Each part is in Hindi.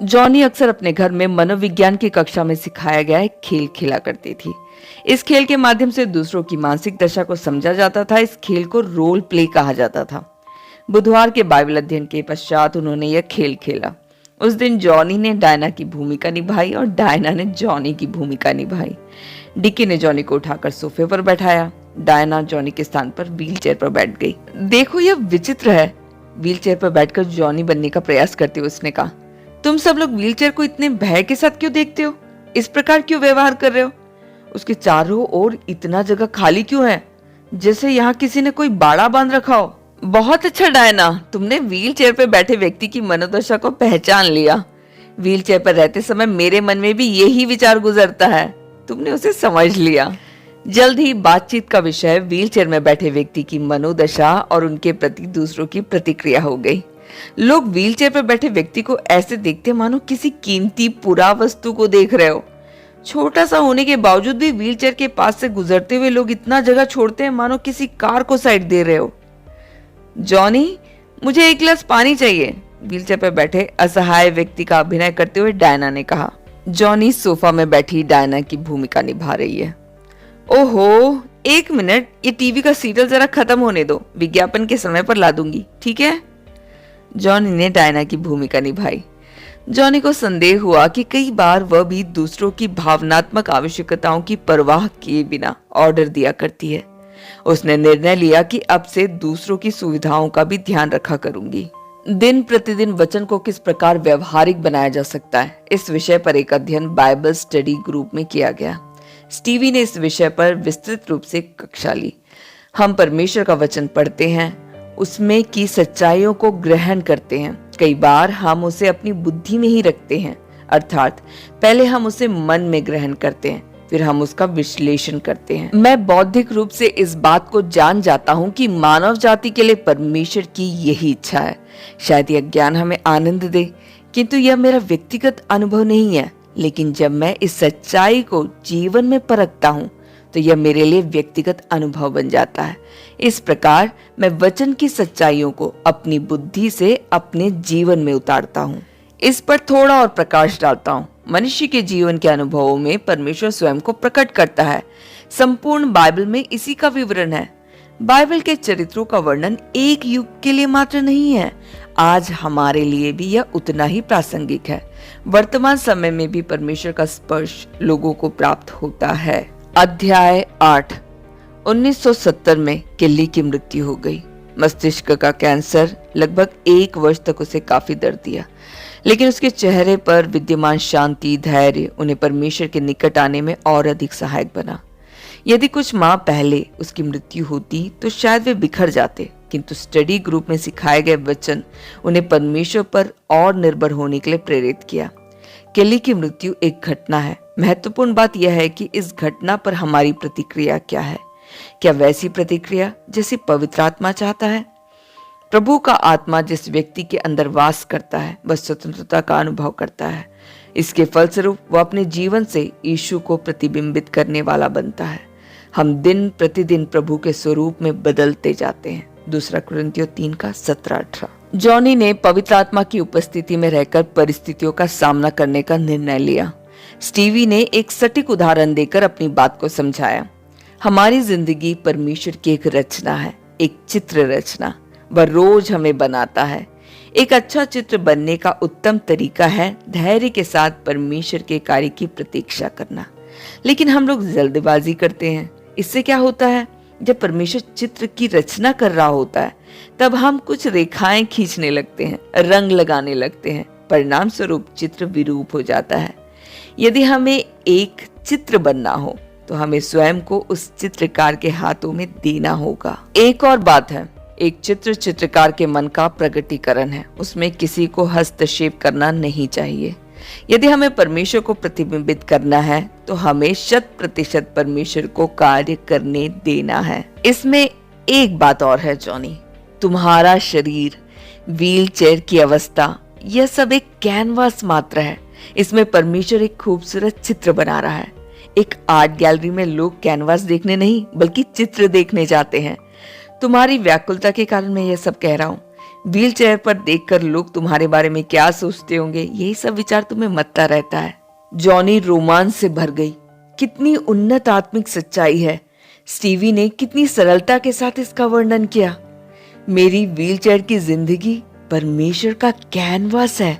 जॉनी अक्सर अपने घर में मनोविज्ञान की कक्षा में सिखाया गया एक खेल खेला करती थी। इस खेल के माध्यम से दूसरों की मानसिक दशा को समझा जाता था। इस खेल को रोल प्ले कहा जाता था। बुधवार के बाइबल अध्ययन के पश्चात उन्होंने यह खेल खेला। उस दिन जॉनी ने डायना की भूमिका निभाई और डायना ने जॉनी की भूमिका निभाई। डिकी ने जॉनी को उठाकर सोफे पर बैठाया। डायना जॉनी के स्थान पर व्हीलचेयर पर बैठ गई। देखो, यह विचित्र है, व्हीलचेयर पर बैठकर जॉनी बनने का प्रयास करते हुए उसने कहा। तुम सब लोग व्हीलचेयर को इतने भय के साथ क्यों देखते हो? इस प्रकार क्यों व्यवहार कर रहे हो? उसके चारों ओर इतना जगह खाली क्यों है, जैसे यहाँ किसी ने कोई बाड़ा बांध रखा हो। बहुत अच्छा डायना, तुमने व्हीलचेयर पर बैठे व्यक्ति की मनोदशा को पहचान लिया। व्हीलचेयर पर रहते समय मेरे मन में भी यही विचार गुजरता है। तुमने उसे समझ लिया। जल्द ही बातचीत का विषय व्हीलचेयर में बैठे व्यक्ति की मनोदशा और उनके प्रति दूसरों की प्रतिक्रिया हो गई। लोग व्हीलचेयर पर बैठे व्यक्ति को ऐसे देखते मानो किसी कीमती पुरा वस्तु को देख रहे हो। छोटा सा होने के बावजूद भी व्हीलचेयर के पास से गुजरते हुए लोग इतना जगह छोड़ते हैं मानो किसी कार को साइड दे रहे हो। जॉनी, मुझे एक गिलास पानी चाहिए, व्हीलचेयर पर बैठे असहाय व्यक्ति का अभिनय करते हुए डायना ने कहा। जॉनी सोफा में बैठी डायना की भूमिका निभा रही है। ओहो, एक मिनट, ये टीवी का सीरियल जरा खत्म होने दो, विज्ञापन के समय पर ला दूंगी, ठीक है? जॉनी ने डायना की भूमिका निभाई। जॉनी को संदेह हुआ कि कई बार वह भी दूसरों की भावनात्मक आवश्यकताओं की परवाह किए बिना ऑर्डर दिया करती है। उसने निर्णय लिया कि अब से दूसरों की सुविधाओं का भी ध्यान रखा करूंगी। दिन प्रतिदिन वचन को किस प्रकार व्यवहारिक बनाया जा सकता है, इस विषय पर एक अध्ययन बाइबल स्टडी ग्रुप में किया गया। स्टीवी ने इस विषय पर विस्तृत रूप से कक्षा ली। हम परमेश्वर का वचन पढ़ते हैं, उसमें की सच्चाइयों को ग्रहण करते हैं। कई बार हम उसे अपनी बुद्धि में ही रखते हैं, अर्थात पहले हम उसे मन में ग्रहण करते हैं, फिर हम उसका विश्लेषण करते हैं। मैं बौद्धिक रूप से इस बात को जान जाता हूँ कि मानव जाति के लिए परमेश्वर की यही इच्छा है। शायद यह ज्ञान हमें आनंद दे, किंतु यह मेरा व्यक्तिगत अनुभव नहीं है। लेकिन जब मैं इस सच्चाई को जीवन में परखता हूँ तो यह मेरे लिए व्यक्तिगत अनुभव बन जाता है। इस प्रकार मैं वचन की सच्चाइयों को अपनी बुद्धि से अपने जीवन में उतारता हूँ, इस पर थोड़ा और प्रकाश डालता हूँ। मनुष्य के जीवन के अनुभवों में परमेश्वर स्वयं को प्रकट करता है। संपूर्ण बाइबल में इसी का विवरण है। बाइबल के चरित्रों का वर्णन एक युग के लिए मात्र नहीं है, आज हमारे लिए भी यह उतना ही प्रासंगिक है। वर्तमान समय में भी परमेश्वर का स्पर्श लोगों को प्राप्त होता है। अध्याय 8। 1970 में केली की मृत्यु हो गई। मस्तिष्क का कैंसर लगभग 1 वर्ष तक उसे काफी दर्द दिया, लेकिन उसके चेहरे पर विद्यमान शांति, धैर्य उन्हें परमेश्वर के निकट आने में और अधिक सहायक बना। यदि कुछ माह पहले उसकी मृत्यु होती तो शायद वे बिखर जाते, किंतु स्टडी ग्रुप में सिखाए गए वचन उन्हें परमेश्वर पर और निर्भर होने के लिए प्रेरित किया। केली की मृत्यु एक घटना है। महत्वपूर्ण बात यह है कि इस घटना पर हमारी प्रतिक्रिया क्या है। क्या वैसी प्रतिक्रिया जैसी पवित्र आत्मा चाहता है? प्रभु का आत्मा जिस व्यक्ति के अंदर वास करता है वह स्वतंत्रता का अनुभव करता है। इसके फलस्वरूप वह अपने जीवन से यीशु को प्रतिबिंबित करने वाला बनता है। हम दिन प्रतिदिन प्रभु के स्वरूप में बदलते जाते हैं। 2 कुरिन्थियों 3:17-18। जॉनी ने पवित्र आत्मा की उपस्थिति में रहकर परिस्थितियों का सामना करने का निर्णय लिया। स्टीवी ने एक सटीक उदाहरण देकर अपनी बात को समझाया। हमारी जिंदगी परमेश्वर की एक रचना है, एक चित्र रचना। वह रोज हमें बनाता है। एक अच्छा चित्र बनने का उत्तम तरीका है धैर्य के साथ परमेश्वर के कार्य की प्रतीक्षा करना। लेकिन हम लोग जल्दबाजी करते हैं। इससे क्या होता है, जब परमेश्वर चित्र की रचना कर रहा होता है तब हम कुछ रेखाएं खींचने लगते हैं, रंग लगाने लगते हैं। परिणाम स्वरूप चित्र विरूप हो जाता है। यदि हमें एक चित्र बनना हो तो हमें स्वयं को उस चित्रकार के हाथों में देना होगा। एक और बात है, एक चित्र चित्रकार के मन का प्रकटीकरण है, उसमें किसी को हस्तक्षेप करना नहीं चाहिए। यदि हमें परमेश्वर को प्रतिबिंबित करना है तो हमें 100% परमेश्वर को कार्य करने देना है। इसमें एक बात और है जॉनी, तुम्हारा शरीर, व्हीलचेयर की अवस्था, यह सब एक कैनवास मात्र है। इसमें परमेश्वर एक खूबसूरत चित्र बना रहा है। एक आर्ट गैलरी में लोग कैनवास देखने नहीं बल्कि चित्र देखने जाते हैं। तुम्हारी व्याकुलता के कारण मैं यह सब कह रहा हूँ। व्हीलचेयर पर देखकर लोग तुम्हारे बारे में क्या सोचते होंगे, यही सब विचार तुम्हें मत्ता रहता है। जॉनी रोमांच से भर गई। कितनी उन्नत आत्मिक सच्चाई है। स्टीवी ने कितनी सरलता के साथ इसका वर्णन किया। मेरी व्हीलचेयर की जिंदगी परमेश्वर का कैनवास है।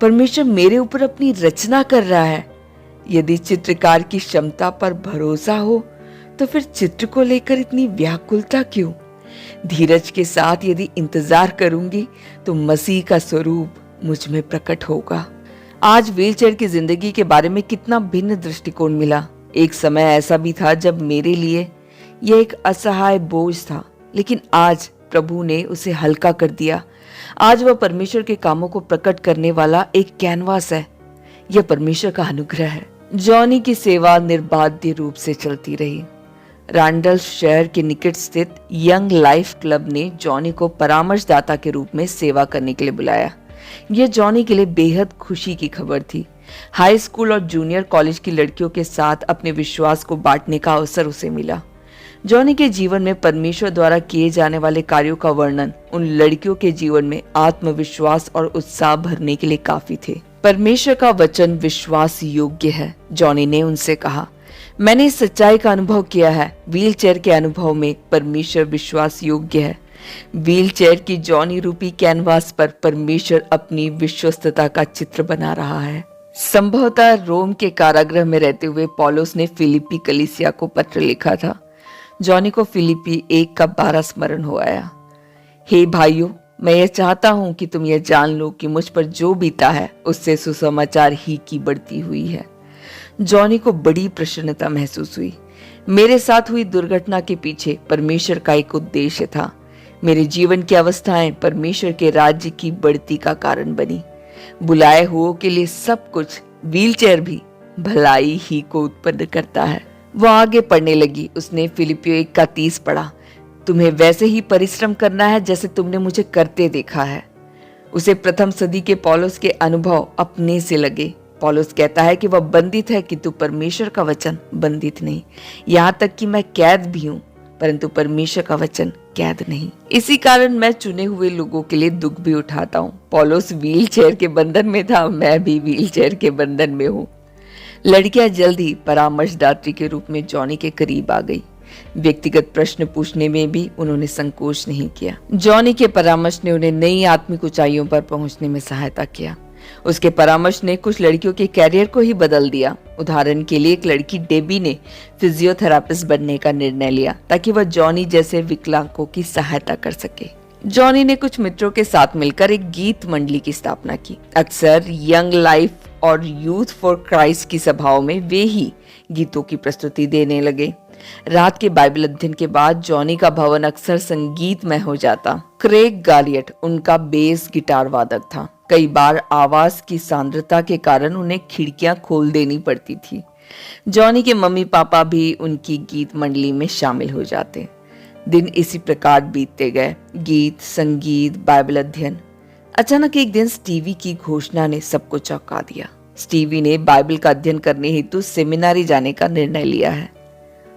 परमेश्वर मेरे ऊपर अपनी रचना कर रहा है। यदि चित्रकार की क्षमता पर भरोसा हो तो फिर चित्र को लेकर इतनी व्याकुलता क्यों? धीरज के साथ यदि इंतजार करूंगी तो मसीह का स्वरूप मुझ में प्रकट होगा। आज व्हीलचेयर की जिंदगी के बारे में कितना भिन्न दृष्टिकोण मिला। एक समय ऐसा भी था जब मेरे लिए यह एक असहाय बोझ था, लेकिन आज प्रभु ने उसे हल्का कर दिया। आज वह परमेश्वर के कामों को प्रकट करने वाला एक कैनवास है। यह परमेश्वर का अनुग्रह है। जॉनी की सेवा निर्बाध रूप से चलती रही। रैंडल्फ शहर के निकट स्थित यंग लाइफ क्लब ने जॉनी को परामर्शदाता के रूप में सेवा करने के लिए बुलाया। यह जॉनी के लिए बेहद खुशी की खबर थी। हाई स्कूल और जूनियर कॉलेज की लड़कियों के साथ अपने विश्वास को बांटने का अवसर उसे मिला। जॉनी के जीवन में परमेश्वर द्वारा किए जाने वाले कार्यों का वर्णन उन लड़कियों के जीवन में आत्मविश्वास और उत्साह भरने के लिए काफी थे। परमेश्वर का वचन विश्वास योग्य है, जॉनी ने उनसे कहा। मैंने इस सच्चाई का अनुभव किया है। व्हीलचेयर के अनुभव में परमेश्वर विश्वास योग्य है। व्हीलचेयर की जॉनी रूपी कैनवास पर परमेश्वर अपनी विश्वस्तता का चित्र बना रहा है। संभवतः रोम के कारागृह में रहते हुए पौलुस ने फिलिपी कलीसिया को पत्र लिखा था। जॉनी को फिलिपी 1:12 स्मरण हो आया। हे भाइयों, मैं यह चाहता हूं कि तुम यह जान लो कि मुझ पर जो बीता है उससे सुसमाचार ही की बढ़ती हुई है। जॉनी को बड़ी प्रसन्नता महसूस हुई। मेरे साथ हुई दुर्घटना के पीछे परमेश्वर का एक उद्देश्य था। मेरे जीवन की अवस्थाएं परमेश्वर के राज्य की बढ़ती का कारण बनी। बुलाए हुओं के लिए सब कुछ, व्हीलचेयर भी, भलाई ही को उत्पन्न करता है। वह आगे पढ़ने लगी। उसने फिलिपियो 1:30 पढ़ा। तुम्हें वैसे ही परिश्रम करना है जैसे तुमने मुझे करते देखा है। उसे प्रथम सदी के पौलुस के अनुभव अपने से लगे। पौलुस कहता है कि वह बंदित है किंतु परमेश्वर का वचन बंदित नहीं। यहाँ तक कि मैं कैद भी हूँ, परंतु परमेश्वर का वचन कैद नहीं। इसी कारण मैं चुने हुए लोगों के लिए दुख भी उठाता हूँ। पौलुस व्हीलचेयर के बंधन में था, मैं भी व्हीलचेयर के बंधन में हूँ। लड़कियां जल्द ही परामर्शदात्री के रूप में जॉनी के करीब आ गई। व्यक्तिगत प्रश्न पूछने में भी उन्होंने संकोच नहीं किया। जॉनी के परामर्श ने उन्हें नई आत्मिक ऊंचाइयों पर पहुंचने में सहायता किया। उसके परामर्श ने कुछ लड़कियों के कैरियर को ही बदल दिया। उदाहरण के लिए एक लड़की डेबी ने फिजियोथेरापिस्ट बनने का निर्णय लिया ताकि वह जॉनी जैसे विकलांगों की सहायता कर सके। जॉनी ने कुछ मित्रों के साथ मिलकर एक गीत मंडली की स्थापना की। अक्सर यंग लाइफ और यूथ फॉर क्राइस्ट की सभाओं में वे ही गीतों की प्रस्तुति देने लगे। रात के बाइबल अध्ययन के बाद जॉनी का भवन अक्सर संगीतमय हो जाता। क्रेग गालियट उनका बेस गिटार वादक था। कई बार आवाज की सांद्रता के कारण उन्हें खिड़कियां खोल देनी पड़ती थी। जॉनी के मम्मी पापा भी उनकी गीत मंडली में शामिल हो जाते। दिन इसी प्रकार बीतते गए। गीत, संगीत, बाइबल अध्ययन। अचानक एक दिन स्टीवी की घोषणा ने सबको चौंका दिया। स्टीवी ने बाइबल का अध्ययन करने हेतु सेमिनारी जाने का निर्णय लिया है।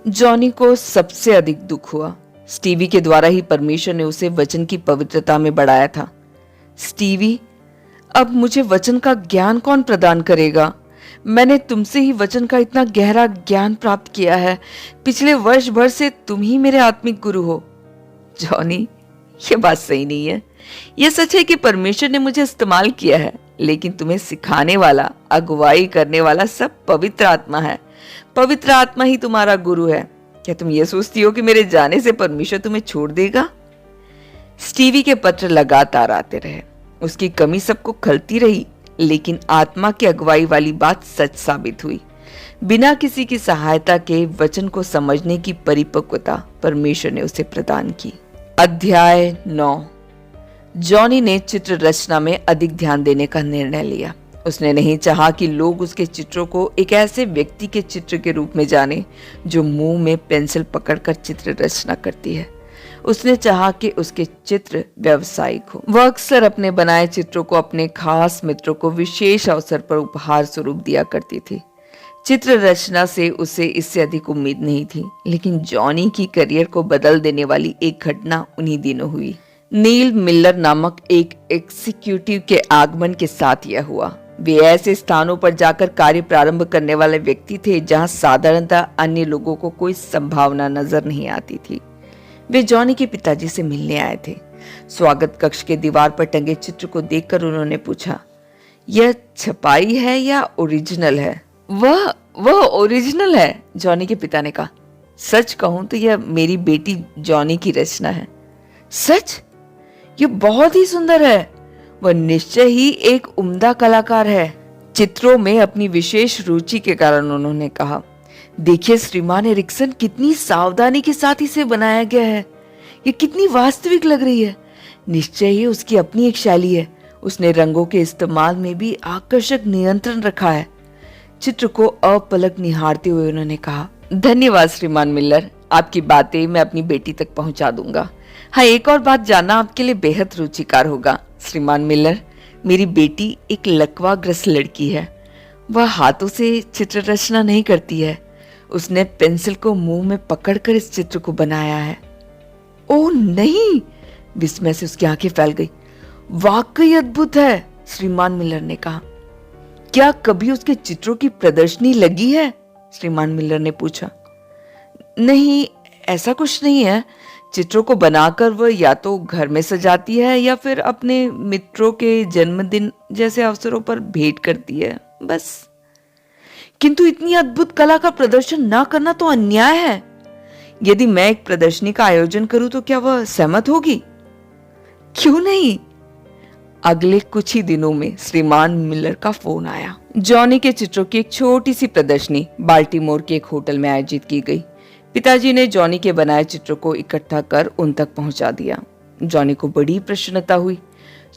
जॉनी को सबसे अधिक दुख हुआ। स्टीवी के द्वारा ही परमेश्वर ने उसे वचन की पवित्रता में बढ़ाया था। स्टीवी, अब मुझे वचन का ज्ञान कौन प्रदान करेगा? मैंने तुमसे ही वचन का इतना गहरा ज्ञान प्राप्त किया है। पिछले वर्ष भर से तुम ही मेरे आत्मिक गुरु हो। जॉनी, ये बात सही नहीं है। यह सच है कि परमेश्वर ने मुझे इस्तेमाल किया है, लेकिन तुम्हें सिखाने वाला, अगुवाई करने वाला सब पवित्र आत्मा है। पवित्र आत्मा ही तुम्हारा गुरु है। क्या तुम ये सोचती हो कि मेरे जाने से परमेश्वर तुम्हें छोड़ देगा? स्टीवी के पत्र लगातार आते रहे। उसकी कमी सबको खलती रही, लेकिन आत्मा की अगुवाई वाली बात सच साबित हुई। बिना किसी की सहायता के वचन को समझने की परिपक्वता परमेश्वर ने उसे प्रदान की। अध्याय 9। जॉनी ने चित्र रचना में अधिक ध्यान देने का निर्णय लिया। उसने नहीं चाहा कि लोग उसके चित्रों को एक ऐसे व्यक्ति के चित्र के रूप में जाने जो मुंह में पेंसिल पकड़कर चित्र रचना करती है। उसने चाहा कि उसके चित्र व्यावसायिक हो। वह अक्सर अपने बनाए चित्रों को अपने खास मित्रों को विशेष अवसर पर उपहार स्वरूप दिया करती थी। चित्र रचना से उसे इससे अधिक उम्मीद नहीं थी, लेकिन जॉनी की करियर को बदल देने वाली एक घटना उन्हीं दिनों हुई। नील मिलर नामक एक एग्जीक्यूटिव के आगमन के साथ यह हुआ। वे ऐसे स्थानों पर जाकर कार्य प्रारंभ करने वाले व्यक्ति थे जहां साधारणतः अन्य लोगों को कोई संभावना नजर नहीं आती थी। वे जॉनी के पिताजी से मिलने आए थे। स्वागत कक्ष के दीवार पर टंगे चित्र को देखकर उन्होंने पूछा, यह छपाई है या ओरिजिनल है? वह ओरिजिनल है, जॉनी के पिता ने कहा। सच कहूं तो यह मेरी बेटी जॉनी की रचना है। सच? यह बहुत ही सुंदर है। वह निश्चय ही एक उम्दा कलाकार है। चित्रों में अपनी विशेष रुचि के कारण उन्होंने कहा, देखिए श्रीमान एरिक्सन, कितनी सावधानी के साथ इसे बनाया गया है। यह कितनी वास्तविक लग रही है। निश्चय ही उसकी अपनी एक शैली है। उसने रंगों के इस्तेमाल में भी आकर्षक नियंत्रण रखा है। चित्र को अपलक निहारते हुए उन्होंने कहा, धन्यवाद श्रीमान मिलर, आपकी बातें मैं अपनी बेटी तक पहुंचा दूंगा। हाँ, एक और बात जानना आपके लिए बेहद रुचिकार होगा श्रीमान मिलर। मेरी बेटी एक लकवाग्रस्त लड़की है। वह हाथों से चित्र रचना नहीं करती है। उसने पेंसिल को मुंह में पकड़कर इस चित्र को बनाया है। ओह नहीं! विस्मय से उसकी आंखें फैल गई। वाकई अद्भुत है, श्रीमान मिलर ने कहा। क्या कभी उसके चित्रों की प्रदर्शनी लगी है? श्रीमान मिलर ने पूछा। नहीं, ऐसा कुछ नहीं है। चित्रों को बनाकर वह या तो घर में सजाती है या फिर अपने मित्रों के जन्मदिन जैसे अवसरों पर भेंट करती है, बस। किंतु इतनी अद्भुत कला का प्रदर्शन ना करना तो अन्याय है। यदि मैं एक प्रदर्शनी का आयोजन करूं तो क्या वह सहमत होगी? क्यों नहीं? अगले कुछ ही दिनों में श्रीमान मिलर का फोन आया। जॉनी के चित्रों की एक छोटी सी प्रदर्शनी बाल्टीमोर के एक होटल में आयोजित की गई। पिताजी ने जॉनी के बनाए चित्रों को इकट्ठा कर उन तक पहुंचा दिया। जॉनी को बड़ी प्रसन्नता हुई।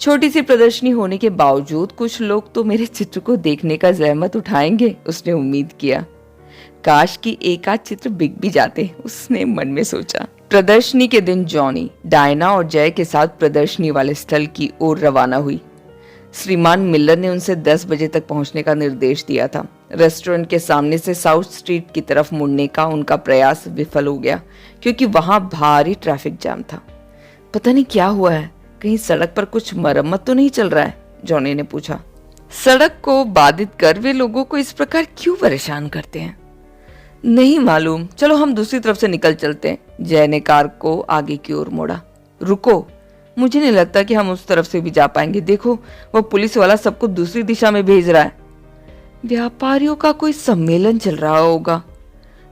छोटी सी प्रदर्शनी होने के बावजूद कुछ लोग तो मेरे चित्र को देखने का जहमत उठाएंगे, उसने उम्मीद किया। काश कि एक आध चित्र बिक भी जाते, उसने मन में सोचा। प्रदर्शनी के दिन जॉनी डायना और जय के साथ प्रदर्शनी वाले स्थल की ओर रवाना हुई। श्रीमान मिलर ने उनसे 10 बजे तक पहुंचने का निर्देश दिया था। रेस्टोरेंट के सामने से साउथ स्ट्रीट की तरफ मुड़ने का उनका प्रयास विफल हो गया क्योंकि वहां भारी ट्रैफिक जाम था। पता नहीं क्या हुआ है, कहीं सड़क पर कुछ मरम्मत तो नहीं चल रहा है? जॉनी ने पूछा। सड़क को बाधित कर वे लोगों को इस प्रकार क्यों परेशान करते हैं? नहीं मालूम, चलो हम दूसरी तरफ से निकल चलते हैं। जय ने कार को आगे की ओर मोड़ा। रुको, मुझे नहीं लगता कि हम उस तरफ से भी जा पाएंगे। देखो, वो पुलिस वाला सबको दूसरी दिशा में भेज रहा है। व्यापारियों का कोई सम्मेलन चल रहा होगा।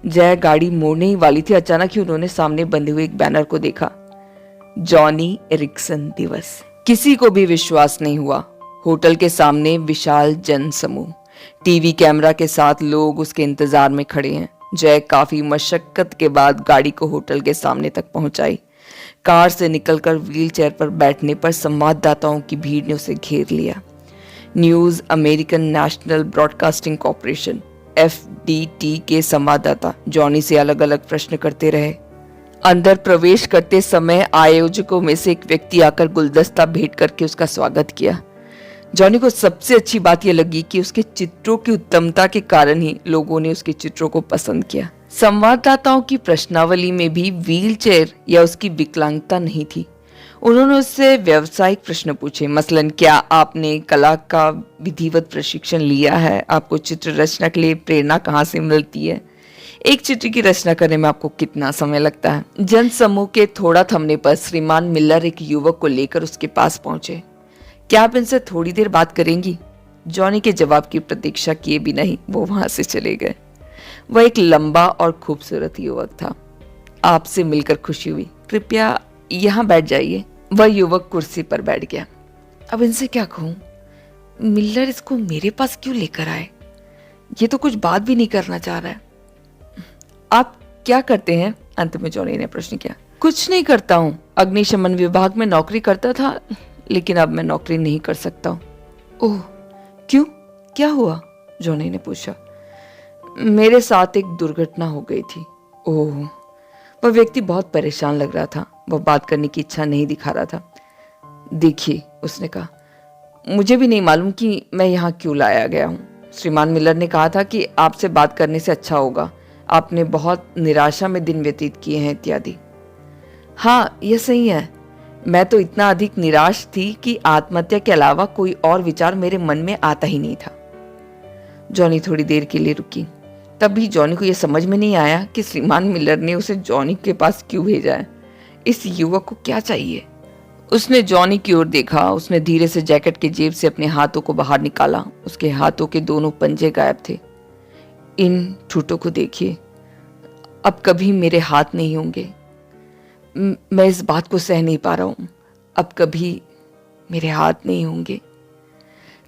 जय गाड़ी मोड़ने ही वाली थी, अचानक ही उन्होंने सामने बंधे हुए एक बैनर को देखा, जॉनी एरिक्सन दिवस। किसी को भी विश्वास नहीं हुआ। होटल के सामने विशाल जन समूह, टीवी कैमरा के साथ लोग उसके इंतजार में खड़े हैं। जय काफी मशक्कत के बाद गाड़ी को होटल के सामने तक पहुंचाई। कार से निकलकर व्हीलचेयर पर बैठने पर संवाददाताओं की भीड़ ने उसे घेर लिया। News American national broadcasting corporation FDT के संवाददाता जॉनी से अलग अलग प्रश्न करते रहे। अंदर प्रवेश करते समय आयोजकों में से एक व्यक्ति आकर गुलदस्ता भेंट करके उसका स्वागत किया। जॉनी को सबसे अच्छी बात यह लगी कि उसके चित्रों की उत्तमता के कारण ही लोगों ने उसके चित्रों को पसंद किया। संवाददाताओं की प्रश्नावली में भी व्हीलचेयर या उसकी विकलांगता नहीं थी। उन्होंने उससे व्यावसायिक प्रश्न पूछे, मसलन क्या आपने कला का विधिवत प्रशिक्षण लिया है? आपको चित्र रचना के लिए प्रेरणा कहाँ से मिलती है? एक चित्र की रचना करने में आपको कितना समय लगता है? जन समूह के थोड़ा थमने पर श्रीमान मिलर एक युवक को लेकर उसके पास पहुंचे। क्या आप इनसे थोड़ी देर बात करेंगी? जॉनी के जवाब की प्रतीक्षा किए भी नहीं वो वहां से चले गए। वह एक लंबा और खूबसूरत युवक था। आपसे मिलकर खुशी हुई, कृपया यहाँ बैठ जाइए। वह युवक कुर्सी पर बैठ गया। अब इनसे क्या कहूँ? मिलर इसको मेरे पास क्यों लेकर आए? ये तो कुछ बात भी नहीं करना चाह रहा है। आप क्या करते हैं? अंत में जॉनी ने प्रश्न किया। कुछ नहीं करता हूँ, अग्निशमन विभाग में नौकरी करता था, लेकिन अब मैं नौकरी नहीं कर सकता हूँ। ओह, क्यों? क्या हुआ? जॉनी ने पूछा। मेरे साथ एक दुर्घटना हो गई थी। ओह। वह व्यक्ति बहुत परेशान लग रहा था। वह बात करने की इच्छा नहीं दिखा रहा था। देखिए, उसने कहा, मुझे भी नहीं मालूम कि मैं यहाँ क्यों लाया गया हूँ। श्रीमान मिलर ने कहा था कि आपसे बात करने से अच्छा होगा। आपने बहुत निराशा में दिन व्यतीत किए हैं इत्यादि। हाँ, यह सही है। मैं तो इतना अधिक निराश थी कि आत्महत्या के अलावा कोई और विचार मेरे मन में आता ही नहीं था। जॉनी थोड़ी देर के लिए रुकी। तब भी जॉनी को यह समझ में नहीं आया कि श्रीमान मिलर ने उसे जॉनी के पास क्यों भेजा है। इस युवक को क्या चाहिए? उसने जॉनी की ओर देखा। उसने धीरे से जैकेट के जेब से अपने हाथों को बाहर निकाला। उसके हाथों के दोनों पंजे गायब थे। इन ठूठों को देखिए, अब कभी मेरे हाथ नहीं होंगे। मैं इस बात को सह नहीं पा रहा हूं। अब कभी मेरे हाथ नहीं होंगे।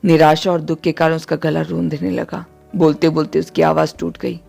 निराशा और दुख के कारण उसका गला रूंधने लगा। बोलते बोलते उसकी आवाज टूट गई।